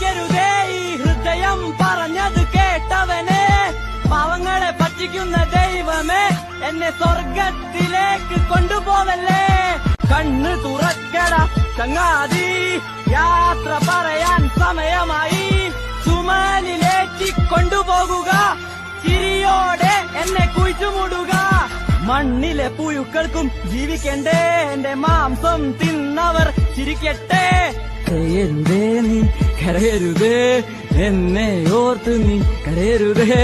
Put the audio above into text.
കരയരുതേ ഈ ഹൃദയം പറഞ്ഞത് കേട്ടവനെ, പാവങ്ങളെ പറ്റിക്കുന്ന ദൈവമേ എന്നെ സ്വർഗത്തിലേക്ക് കൊണ്ടുപോവല്ലേ. കണ്ണ് തുറക്കട ചങ്ങാതി, യാത്ര പറയാൻ സമയമായി. സുമാലിലേക്ക് കൊണ്ടുപോകുക, ചിരിയോടെ എന്നെ കുഴിച്ചുമൂടുക. മണ്ണിലെ പുഴുക്കൾക്കും ജീവിക്കണ്ടേ, എന്റെ മാംസം തിന്നവർ ചിരിക്കട്ടെ. കരയരുതേ നീ കരയരുതേ, എന്നെ ഓർത്ത് നീ കരയരുതേ.